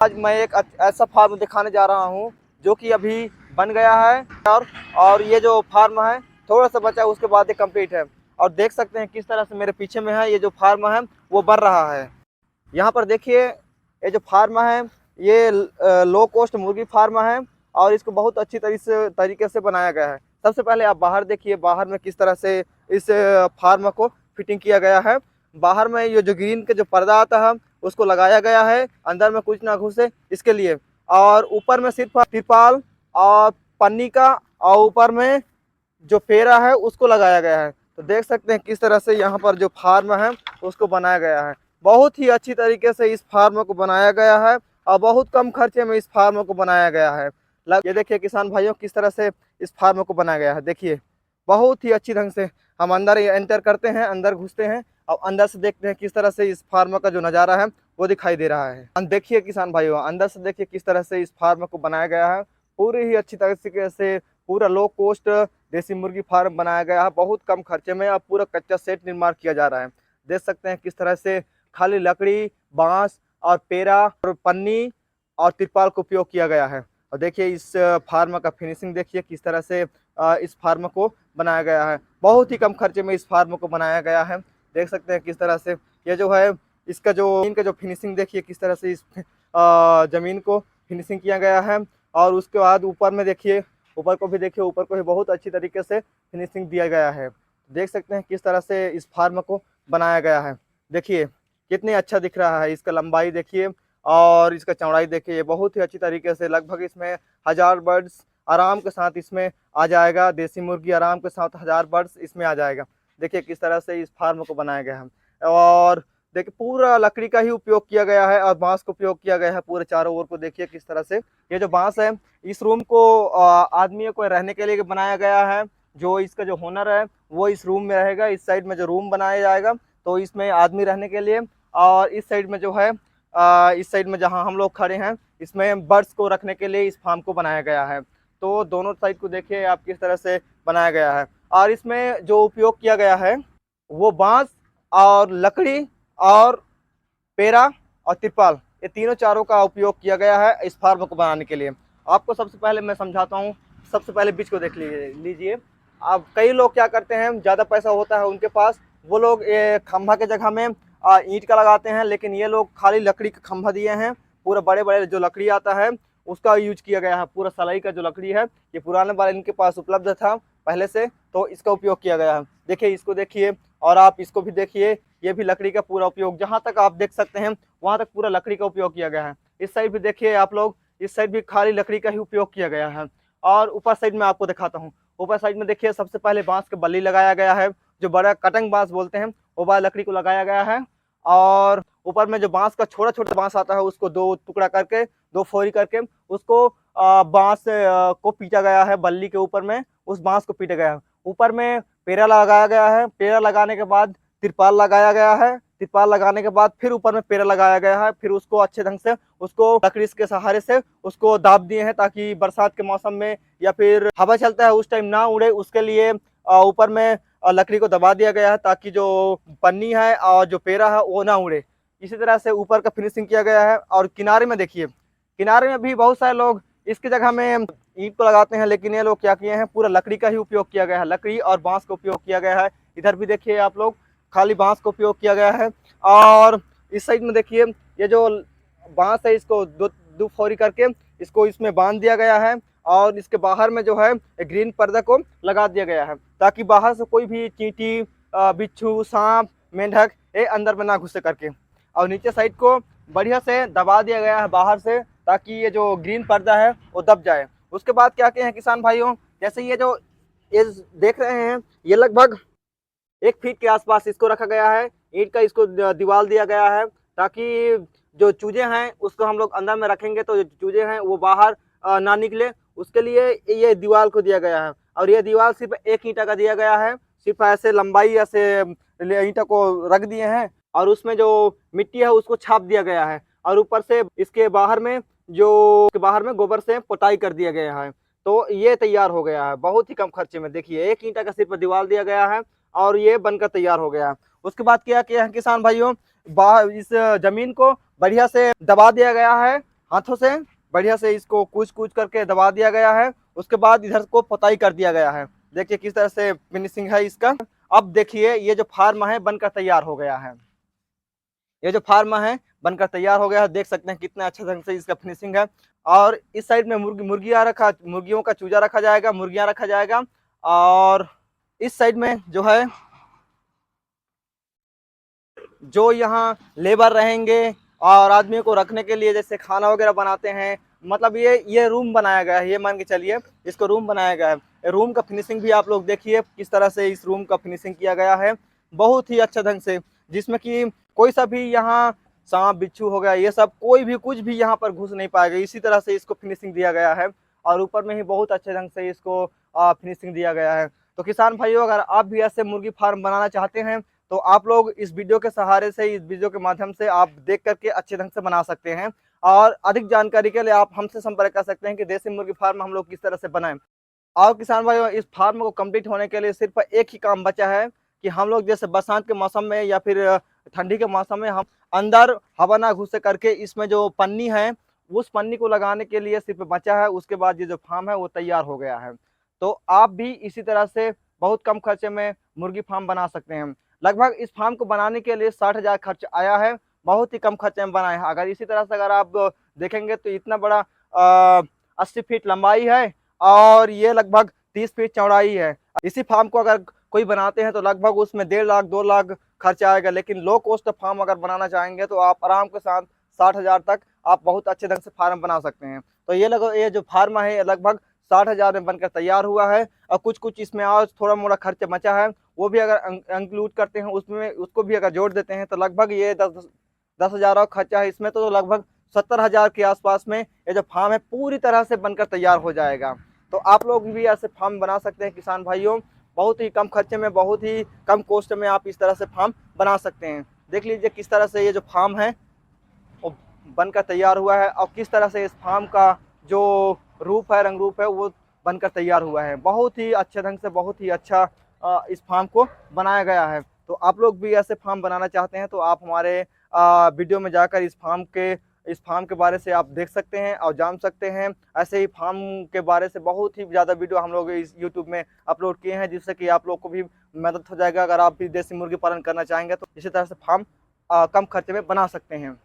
आज मैं एक ऐसा फार्म दिखाने जा रहा हूँ जो कि अभी बन गया है और ये जो फार्म है थोड़ा सा बचा है, उसके बाद ये कंप्लीट है। और देख सकते हैं किस तरह से मेरे पीछे में है ये जो फार्म है वो बन रहा है। यहाँ पर देखिए ये जो फार्म है ये लो कॉस्ट मुर्गी फार्म है और इसको बहुत अच्छी तरीके से बनाया गया है। सबसे पहले आप बाहर देखिए, बाहर में किस तरह से इस फार्म को फिटिंग किया गया है। बाहर में ये जो ग्रीन के जो पर्दा आता है उसको लगाया गया है, अंदर में कुछ ना घुसे इसके लिए। और ऊपर में सिर्फ तिरपाल और पन्नी का और ऊपर में जो पेरा है उसको लगाया गया है। तो देख सकते हैं किस तरह से यहाँ पर जो फार्म है उसको बनाया गया है। बहुत ही अच्छी तरीके से इस फार्म को बनाया गया है और बहुत कम खर्चे में इस फार्म को बनाया गया है। ये देखिए किसान भाइयों किस तरह से इस फार्म को बनाया गया है। देखिए बहुत ही अच्छी ढंग से हम अंदर एंटर करते हैं, अंदर घुसते हैं और अंदर से देखते हैं किस तरह से इस फार्म का जो नज़ारा है वो दिखाई दे रहा है। देखिए किसान भाइयों अंदर से देखिए किस तरह से इस फार्म को बनाया गया है। पूरी ही अच्छी तरीके से पूरा लो कॉस्ट देसी मुर्गी फार्म बनाया गया है। बहुत कम खर्चे में अब पूरा कच्चा सेट निर्माण किया जा रहा है। देख सकते हैं किस तरह से खाली लकड़ी, बांस और पेरा और पन्नी और तिरपाल का उपयोग किया गया है। और देखिए इस फार्म का फिनिशिंग देखिए किस तरह से इस फार्म को बनाया गया है। बहुत ही कम खर्चे में इस फार्म को बनाया गया है। देख सकते हैं किस तरह से ये जो है इसका जो फिनिशिंग देखिए किस तरह से इस ज़मीन को फिनिशिंग किया गया है। और उसके बाद ऊपर में देखिए, ऊपर को भी देखिए, ऊपर को भी बहुत अच्छी तरीके से फिनिशिंग दिया गया है। देख सकते हैं किस तरह से इस फार्म को बनाया गया है। देखिए कितनी अच्छा दिख रहा है। इसका लंबाई देखिए और इसका चौड़ाई देखिए, बहुत ही अच्छी तरीके से लगभग इसमें 1000 बर्ड्स आराम के साथ इसमें आ जाएगा। देसी मुर्गी आराम के साथ 1000 बर्ड्स इसमें आ जाएगा। देखिए किस तरह से इस फार्म को बनाया गया है। और देखिए पूरा लकड़ी का ही उपयोग किया गया है और बांस का उपयोग किया गया है पूरे चारों ओर को। देखिए किस तरह से ये जो बांस है इस रूम को आदमियों को रहने के लिए बनाया गया है। जो इसका जो ओनर है वो इस रूम में रहेगा। इस साइड में जो रूम बनाया जाएगा तो इसमें आदमी रहने के लिए, और इस साइड में जो है इस साइड में जहां हम लोग खड़े हैं इसमें बर्ड्स को रखने के लिए इस फार्म को बनाया गया है। तो दोनों साइड को देखिए आप किस तरह से बनाया गया है। और इसमें जो उपयोग किया गया है वो बांस और लकड़ी और पेरा और तिरपाल, ये तीनों चारों का उपयोग किया गया है इस फार्म को बनाने के लिए। आपको सबसे पहले मैं समझाता हूँ। सबसे पहले बीच को देख लीजिए। अब कई लोग क्या करते हैं, ज़्यादा पैसा होता है उनके पास, वो लोग ये खंभा के जगह में ईंट का लगाते हैं, लेकिन ये लोग खाली लकड़ी का खंभा दिए हैं। पूरा बड़े बड़े जो लकड़ी आता है उसका यूज किया गया है। पूरा सलाई का जो लकड़ी है ये पुराने वाले इनके पास उपलब्ध था पहले से, तो इसका उपयोग किया गया है। देखिए इसको देखिए और आप इसको भी देखिए, ये भी लकड़ी का पूरा उपयोग, जहाँ तक आप देख सकते हैं वहाँ तक पूरा लकड़ी का उपयोग किया गया है। इस साइड भी देखिए आप लोग, इस साइड भी खाली लकड़ी का ही उपयोग किया गया है। और ऊपर साइड में आपको दिखाता हूँ। ऊपर साइड में देखिए सबसे पहले बांस के बल्ली लगाया गया है, जो बड़ा कटंग बांस बोलते हैं वो वाला लकड़ी को लगाया गया है। और ऊपर में जो बांस का छोटा छोटा बांस आता है उसको दो टुकड़ा करके, दो फोरी करके उसको बांस को पीटा गया है। बल्ली के ऊपर में उस बांस को पीटा गया है। ऊपर में पेरा लगाया गया है। पेरा लगाने के बाद तिरपाल लगाया गया है। तिरपाल लगाने के बाद फिर ऊपर में पेरा लगाया गया है। फिर उसको अच्छे ढंग से उसको लकड़ी के सहारे से उसको दाब दिए हैं, ताकि बरसात के मौसम में या फिर हवा चलता है उस टाइम ना उड़े, उसके लिए ऊपर में लकड़ी को दबा दिया गया है, ताकि जो पन्नी है और जो पेरा है वो ना उड़े। इसी तरह से ऊपर का फिनिशिंग किया गया है। और किनारे में देखिए, किनारे में भी बहुत सारे लोग इसकी जगह में ईंट को लगाते हैं, लेकिन ये लोग क्या किए हैं, पूरा लकड़ी का ही उपयोग किया गया है। लकड़ी और बांस का उपयोग किया गया है। इधर भी देखिए आप लोग, खाली बांस का उपयोग किया गया है। और इस साइड में देखिए ये जो बांस है इसको दो दो फोरी करके इसको इसमें बांध दिया गया है। और इसके बाहर में जो है ग्रीन पर्दा को लगा दिया गया है, ताकि बाहर से कोई भी चींटी, बिच्छू, सांप, मेंढक ये अंदर में ना घुसे करके। और नीचे साइड को बढ़िया से दबा दिया गया है बाहर से, ताकि ये जो ग्रीन पर्दा है वो दब जाए। उसके बाद क्या किए हैं किसान भाइयों, जैसे ये देख रहे हैं ये लगभग 1 फीट के आसपास इसको रखा गया है। ईंट का इसको दीवार दिया गया है, ताकि जो चूजे हैं उसको हम लोग अंदर में रखेंगे तो जो चूजे हैं वो बाहर ना निकले, उसके लिए ये दीवार को दिया गया है। और ये दीवार सिर्फ 1 ईंटा का दिया गया है। सिर्फ ऐसे लंबाई ऐसे ईंटा को रख दिए हैं और उसमें जो मिट्टी है उसको छाप दिया गया है। और ऊपर से इसके बाहर में गोबर से पोताई कर दिया गया है। तो ये तैयार हो गया है बहुत ही कम खर्चे में। देखिए 1 ईंटा का सिर्फ दीवार दिया गया है और ये बनकर तैयार हो गया है। उसके बाद क्या किया है किसान भाइयों, इस जमीन को बढ़िया से दबा दिया गया है हाथों से बढ़िया से इसको कूच कूच करके दबा दिया गया है। उसके बाद इधर को पोताई कर दिया गया है। देखिए किस तरह से फिनिशिंग है इसका। अब देखिए ये जो फार्म है बनकर तैयार हो गया है। ये जो फार्म है बनकर तैयार हो गया है, देख सकते हैं कितना अच्छा ढंग से इसका फिनिशिंग है। और इस साइड में मुर्गियों का चूजा रखा जाएगा, मुर्गियां रखा जाएगा। और इस साइड में जो है जो यहाँ लेबर रहेंगे और आदमियों को रखने के लिए जैसे खाना वगैरह बनाते हैं, मतलब ये रूम बनाया गया है। ये मान के चलिए इसको रूम बनाया गया है। रूम का फिनिशिंग भी आप लोग देखिए किस तरह से इस रूम का फिनिशिंग किया गया है, बहुत ही अच्छा ढंग से, जिसमें कि कोई सा भी यहाँ सांप बिच्छू हो गया ये सब कोई भी कुछ भी यहाँ पर घुस नहीं पाएगा। इसी तरह से इसको फिनिशिंग दिया गया है और ऊपर में ही बहुत अच्छे ढंग से इसको फिनिशिंग दिया गया है। तो किसान भाइयों, अगर आप भी ऐसे मुर्गी फार्म बनाना चाहते हैं तो आप लोग इस वीडियो के सहारे से, इस वीडियो के माध्यम से आप देख करके अच्छे ढंग से बना सकते हैं। और अधिक जानकारी के लिए आप हमसे संपर्क कर सकते हैं कि देसी मुर्गी फार्म हम लोग किस तरह से बनाएं। और किसान भाइयों, इस फार्म को कंप्लीट होने के लिए सिर्फ एक ही काम बचा है कि हम लोग जैसे बरसात के मौसम में या फिर ठंडी के मौसम में हम अंदर हवा ना घुसे करके इसमें जो पन्नी है उस पन्नी को लगाने के लिए सिर्फ बचा है। उसके बाद ये जो फार्म है वो तैयार हो गया है। तो आप भी इसी तरह से बहुत कम खर्चे में मुर्गी फार्म बना सकते हैं। लगभग इस फार्म को बनाने के लिए 60,000 खर्च आया है। बहुत ही कम खर्चे में बनाए हैं। अगर इसी तरह से अगर आप देखेंगे तो इतना बड़ा 80 फीट लंबाई है और ये लगभग 30 फीट चौड़ाई है। इसी फार्म को अगर कोई बनाते हैं तो लगभग उसमें 1.5 लाख 2 लाख खर्चा आएगा। लेकिन लो कॉस्ट फार्म अगर बनाना चाहेंगे तो आप आराम के साथ 60,000 तक आप बहुत अच्छे ढंग से फार्म बना सकते हैं। तो ये जो फार्म है ये लगभग 60,000 में बनकर तैयार हुआ है। और कुछ कुछ इसमें और थोड़ा मोड़ा खर्च बचा है, वो भी अगर इंक्लूड करते हैं उसमें, उसको भी अगर जोड़ देते हैं तो लगभग ये 10,000 और खर्चा है इसमें, तो लगभग 70,000 के आसपास में ये जो फार्म है पूरी तरह से बनकर तैयार हो जाएगा। तो आप लोग भी ऐसे फार्म बना सकते हैं किसान भाइयों। बहुत ही कम खर्चे में, बहुत ही कम कॉस्ट में आप इस तरह से फार्म बना सकते हैं। देख लीजिए किस तरह से ये जो फार्म है वो बनकर तैयार हुआ है और किस तरह से इस फार्म का जो रूप है, रंग रूप है, वो बनकर तैयार हुआ है। बहुत ही अच्छे ढंग से, बहुत ही अच्छा इस फार्म को बनाया गया है। तो आप लोग भी ऐसे फार्म बनाना चाहते हैं तो आप हमारे वीडियो में जाकर इस फार्म के बारे से आप देख सकते हैं और जान सकते हैं। ऐसे ही फार्म के बारे से बहुत ही ज़्यादा वीडियो हम लोग इस यूट्यूब में अपलोड किए हैं, जिससे कि आप लोग को भी मदद हो जाएगा। अगर आप भी देसी मुर्गी पालन करना चाहेंगे तो इसी तरह से फार्म कम खर्चे में बना सकते हैं।